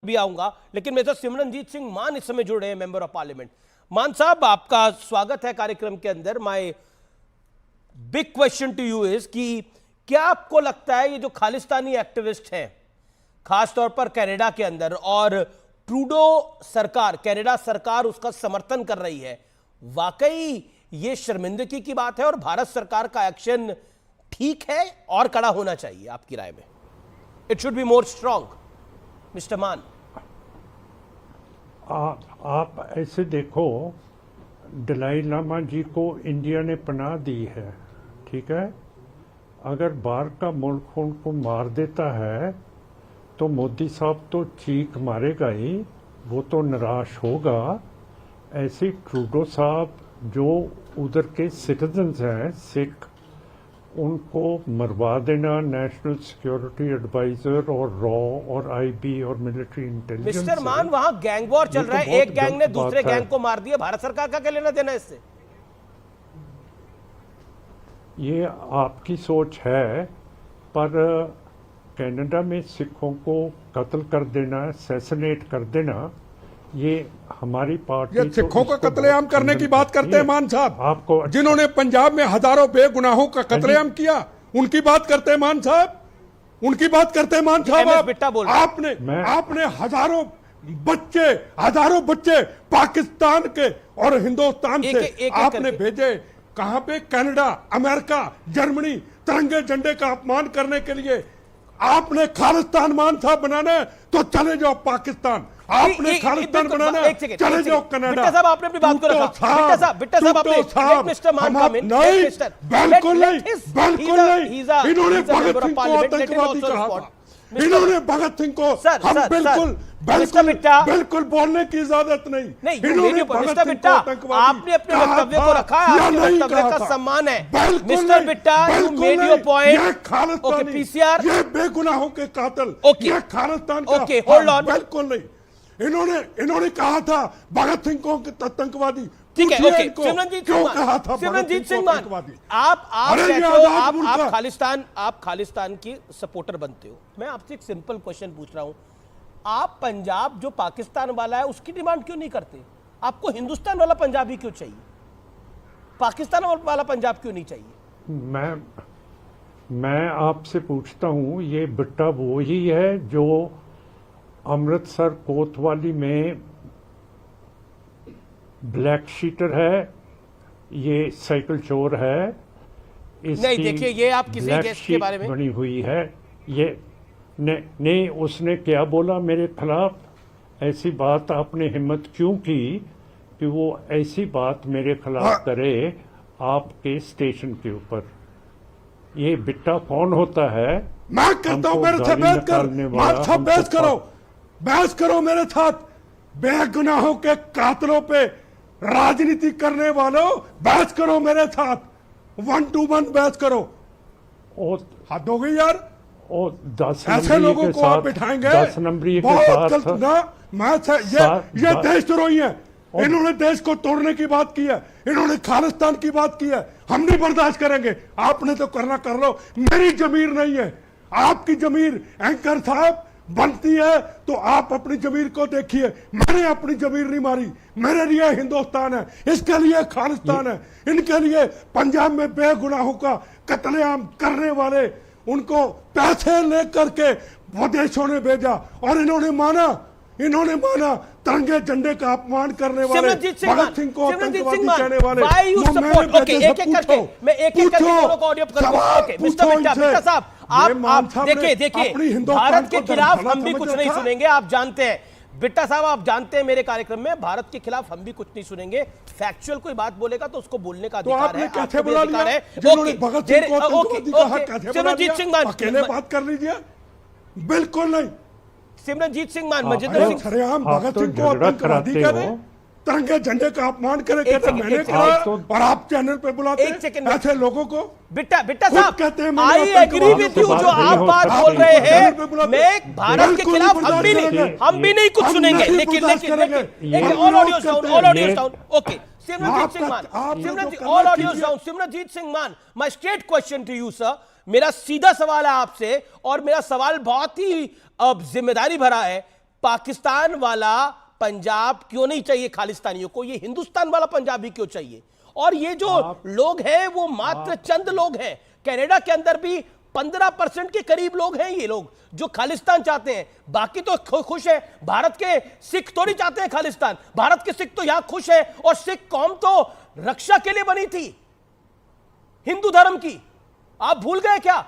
भी आऊंगा, लेकिन मेरे साथ सिमरनजीत सिंह मान इस समय जुड़ रहे हैं, मेंबर ऑफ पार्लियामेंट। मान साहब, आपका स्वागत है कार्यक्रम के अंदर। My big question to you is कि क्या आपको लगता है ये जो खालिस्तानी एक्टिविस्ट हैं खासतौर पर कनाडा के अंदर, और ट्रूडो सरकार, कनाडा सरकार उसका समर्थन कर रही है, वाकई ये शर्मिंदगी की बात है और भारत सरकार का एक्शन ठीक है और कड़ा होना चाहिए आपकी राय में? It should be more strong, mister मान। आप ऐसे देखो, दलाई लामा जी को इंडिया ने पनाह दी है, ठीक है। अगर बाहर का मुल्क उनको मार देता है तो मोदी साहब तो चीख मारेगा ही, वो तो निराश होगा। ऐसे ट्रूडो साहब जो उधर के सिटीजन्स हैं सिख, उनको मरवा देना नेशनल सिक्योरिटी एडवाइजर और रॉ और आईबी और मिलिट्री इंटेलिजेंस। मिस्टर मान, वहां गैंग वॉर चल रहा है, एक गैंग ने दूसरे गैंग को मार दिया, भारत सरकार का क्या लेना देना इससे? ये आपकी सोच है, पर कनाडा में सिखों को कत्ल कर देना, असैसिनेट कर देना, ये हमारी पार्टी, ये सिखों का कत्लेआम करने की बात करते हैं मान साहब। आपको जिन्होंने पंजाब में हजारों बेगुनाहों का कत्लेआम किया, उनकी बात करते हैं मान साहब, उनकी बात करते हैं मान साहब। आपने हजारों बच्चे पाकिस्तान के और हिंदुस्तान से आपने भेजे कहां पे? कनाडा, अमेरिका, जर्मनी, तिरंगे झंडे का अपमान करने के लिए। आपने खालिस्तान मान साहब बनाना है तो चले जाओ पाकिस्तान, आपने खालिस्तान बनाना है चले जाओ कनाडा। बिट्टा साहब, आपने अपनी बात को रखा। बिट्टा साहब आपने मिस्टर मान कम इन। नहीं, बिल्कुल नहीं, बिल्कुल नहीं। इन्होंने भगत सिंह को आतंकवादी कहा था, इन्होंने भगत सिंह को हम बिल्कुल बोलने की इजाजत नहीं। इन्होंने भगत सिंह को आतंकवादी, आपने अपने वक्तव्य को रखा, आपके वक्तव्य का सम्मान है। Mister Bitta, you made your point. Okay, PCR, ये बेगुनाहों के कातिल, ये खालिस्तान का, ओके, होल्ड ऑन, बिल्कुल नहीं। इन्होंने कहा था भगत सिंह को आतंकवादी, ठीक है, ओके। सिमरनजीत सिंह मान, आप कहते हो आप खालिस्तान की सपोर्टर बनते हो। मैं आपसे एक सिंपल क्वेश्चन पूछ रहा हूं, आप पंजाब जो पाकिस्तान वाला है उसकी डिमांड क्यों नहीं करते? आपको हिंदुस्तान वाला पंजाब ही क्यों चाहिए? पाकिस्तान वाला पंजाब क्यों नहीं चाहिए? मैं आपसे पूछता हूं, ये बिट्टा वो ही है जो अमृतसर कोतवाली में ब्लैक शीटर है, ये साइकिल चोर है, नहीं देखिए, ये आप किसी गेस्ट के बारे में बनी हुई है। ये नहीं, उसने क्या बोला मेरे खिलाफ? ऐसी बात आपने हिम्मत क्यों की कि वो ऐसी बात मेरे खिलाफ करे आपके स्टेशन के ऊपर? ये बिट्टा कौन होता है? मैं कहता हूं मेरे से बहस करो मेरे साथ। बेगुनाहों के कातलों पे राजनीति करने वालों, बहस करो मेरे साथ, 1 to 1 बहस करो। हद हो गई यार, 10 ऐसे लोगों को आप बिठाएंगे? 10 नंबरी के साथ ना, ये देशद्रोही है। इन्होंने देश को तोड़ने की बात की है, इन्होंने खालिस्तान की बात की है, हम नहीं बर्दाश्त करेंगे। आपने तो करना कर लो, मेरी जमीर नहीं है, आपकी जमीर एंकर साहब बनती है तो आप अपनी जमीर को देखिए। मैंने अपनी जमीर नहीं मारी, मेरे लिए हिंदुस्तान है, इसके लिए खालिस्तान है। इनके लिए पंजाब में बेगुनाहों का कत्लेआम करने वाले, उनको पैसे लेकर के विदेशों ने भेजा और इन्होंने माना तिरंगे झंडे का अपमान करने वाले, भगत सिंह को आतंकवादी कहने वाले। बिट्टा साहब, आप देखिए, भारत के खिलाफ हम भी कुछ नहीं सुनेंगे, आप जानते हैं। बिट्टा साहब, आप जानते हैं मेरे कार्यक्रम में भारत के खिलाफ हम भी कुछ नहीं सुनेंगे। फैक्चुअल कोई बात बोलेगा तो उसको बोलने का अधिकार है, कैसे बुला लिया? जिन्होंने भगत सिंह को आतंकवादी कहा, कैसे बुला लिया? अकेले बात कर लीजिए, बिल्कुल नहीं। सिमरनजीत सिंह मान, मजिंदर सिंह, सरेआम भगत सिंह को आतंकवादी करे, तिरंगे झंडे का अपमान करे, कहते मैंने कहा, और आप चैनल पे बुलाते हैं ऐसे लोगों को। बिट्टा साहब, आई एग्री विद यू, जो आप बात बोल रहे हैं, मैं भारत के खिलाफ हम भी नहीं कुछ सुनेंगे। लेकिन all audios down, okay. Simranjeet Singh Mann, all audios down. Simranjeet Singh Mann, my straight question to you sir, मेरा सीधा सवाल है आपसे, और मेरा सवाल बहुत ही जिम्मेदारी भरा है। पाकिस्तान वाला पंजाब क्यों नहीं चाहिए खालिस्तानियों को, ये हिंदुस्तान वाला पंजाब ही क्यों चाहिए? और ये जो लोग हैं वो मात्र चंद लोग हैं। कनाडा के अंदर भी 15% के करीब लोग हैं ये लोग जो खालिस्तान चाहते हैं, बाकी तो खुश है। भारत के सिख थोड़ी चाहते हैं खालिस्तान, भारत के सिख तो यहां खुश है। और सिख कौम तो रक्षा के लिए बनी थी हिंदू धर्म की। आप भूल गए क्या?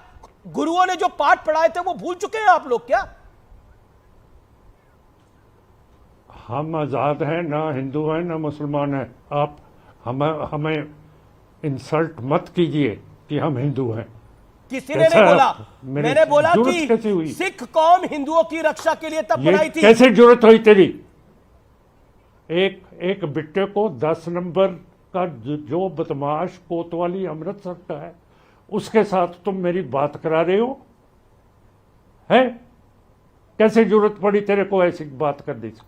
गुरुओं ने जो पाठ पढ़ाए थे वो भूल चुके हैं आप लोग क्या? हम आज़ाद हैं, ना हिंदू हैं ना मुसलमान हैं। आप हमें इंसल्ट मत कीजिए कि हम हिंदू हैं। किसी ने नहीं बोला, मैंने बोला जरूरत कैसे हुई? कि सिख कौम हिंदुओं की रक्षा के लिए तब बनाई थी। कैसे जरूरत हुई तेरी? एक बिट्टे को 10 नंबर का जो बदमाश कोतवाली अमृतसर का है उसके साथ तुम मेरी बात करा रहे हो? है कैसे जरूरत पड़ी तेरे को ऐसी बात करने की?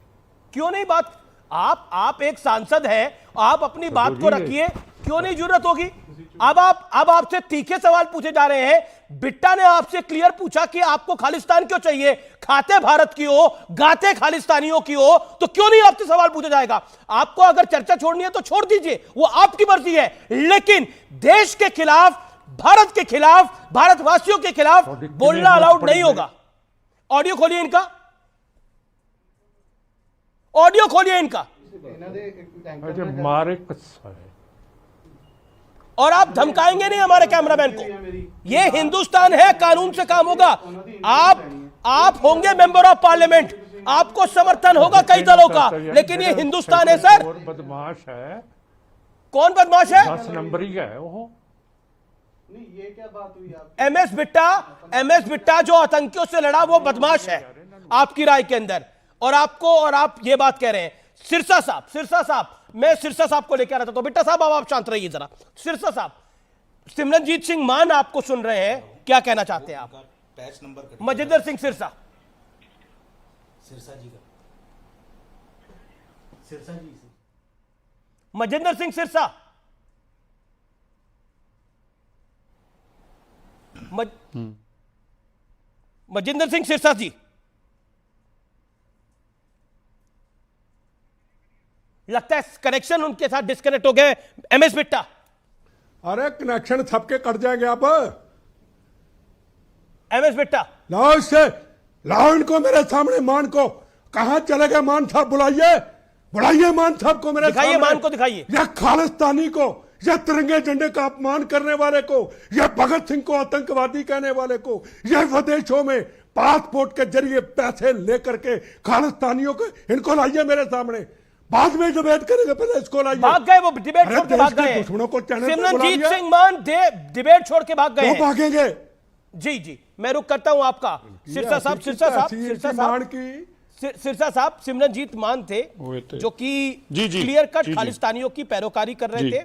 क्यों नहीं बात? आप एक सांसद हैं, आप अपनी बात को रखिए, क्यों नहीं जरूरत होगी? अब आपसे तीखे सवाल पूछे जा रहे हैं। बिट्टा ने आपसे क्लियर पूछा कि आपको खालिस्तान क्यों चाहिए, खाते भारत की हो, गाते खालिस्तानियों की हो, तो क्यों नहीं आपसे सवाल पूछा जाएगा? आपको अगर चर्चा छोड़नी है तो छोड़ दीजिए, वो आपकी मर्जी है, लेकिन देश के खिलाफ, भारत के खिलाफ, भारतवासियों के खिलाफ बोलना अलाउड नहीं होगा। ऑडियो खोलिए इनका, ऑडियो खोलिए इनका। मारे कस्सा है। और आप धमकाएंगे नहीं हमारे कैमरामैन को। ये हिंदुस्तान है, कानून से काम होगा। आप होंगे मेंबर ऑफ पार्लियामेंट, आपको समर्थन होगा कई दलों का, लेकिन ये हिंदुस्तान है सर। बदमाश है। कौन बदमाश है? 10 नंबरी का है वो। ये क्या बात हुई आप? एमएस बिट्टा जो आतंकियों से लड़ा वो बदमाश है आपकी राय के अंदर। और आप ये बात कह रहे हैं। सिरसा साहब, मैं सिरसा साहब को लेकर आ रहा था, तो बिट्टा साहब अब आप शांत रहिए जरा। सिरसा साहब, सिमरनजीत सिंह मान आपको सुन रहे हैं, क्या कहना चाहते हैं आप? पैच नंबर मजिंदर सिंह सिरसा जी का सिरसा जी मजिंदर सिंह सिरसा मजिंदर सिंह सिरसा जी, लगता है कनेक्शन उनके साथ डिस्कनेक्ट हो गए। एमएस बिट्टा, अरे कनेक्शन सबके कट जाएंगे आप। एमएस बिट्टा, लाओ इससे, लाओ इनको मेरे सामने। मान को कहां चले गए? मान साहब बुलाइए मान साहब को मेरे दिखाइए, सामने। मान को दिखाइए। यह खालिस्तानी को, यह तिरंगे झंडे का अपमान करने वाले को, यह भगत सिंह को आतंकवादी कहने वाले को, यह विदेशों में पासपोर्ट के जरिए पैसे लेकर के खालिस्तानियों को, इनको लाइए मेरे सामने। बाद में डिबेट करेंगे, पहले इसको लाइए। भाग गए वो, डिबेट छोड़ के भाग गए। दुश्मनों को चैनल पे बुला सिमरनजीत लिया। सिंह मान डिबेट छोड़ के भाग गए वो हैं। भागेंगे। जी, मैं रुक करता हूं आपका। सिरसा साहब, सिमरनजीत मान थे जो कि क्लियर कट खालिस्तानियों की पैरोकारी कर रहे थे,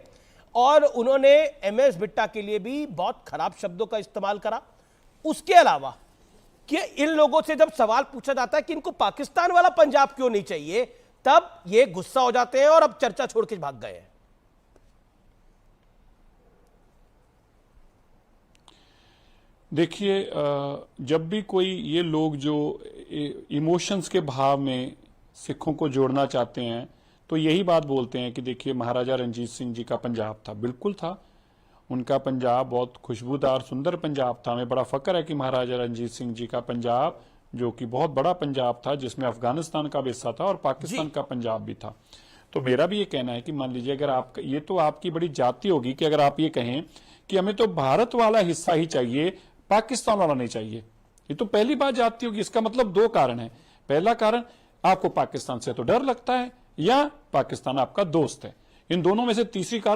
और उन्होंने एमएस बिट्टा के लिए भी बहुत खराब शब्दों का इस्तेमाल करा। उसके अलावा कि इन लोगों से जब सवाल पूछा जाता है कि इनको पाकिस्तान वाला पंजाब क्यों नहीं चाहिए, तब ये गुस्सा हो जाते हैं और अब चर्चा छोड़ के भाग गए हैं। देखिए, जब भी कोई ये लोग जो इमोशंस के भाव में सिखों को जोड़ना चाहते हैं तो यही बात बोलते हैं कि देखिए महाराजा रणजीत सिंह जी का पंजाब था। बिल्कुल था, उनका पंजाब बहुत खुशबूदार सुंदर पंजाब था। हमें बड़ा फक्र है कि महाराजा रणजीत सिंह जी का पंजाब, जो कि बहुत बड़ा पंजाब था जिसमें अफगानिस्तान का भी हिस्सा था और पाकिस्तान का पंजाब भी था। तो मेरा भी ये कहना है कि मान लीजिए अगर आप, ये तो आपकी बड़ी जाति होगी कि अगर आप ये कहें कि हमें तो भारत वाला हिस्सा ही चाहिए, पाकिस्तान वाला नहीं चाहिए, ये तो पहली बात जाती होगी। इसका मतलब 2 कारण है। पहला कारण, आपको पाकिस्तान से तो डर लगता है या पाकिस्तान आपका दोस्त है। इन दोनों में से तीसरी कारण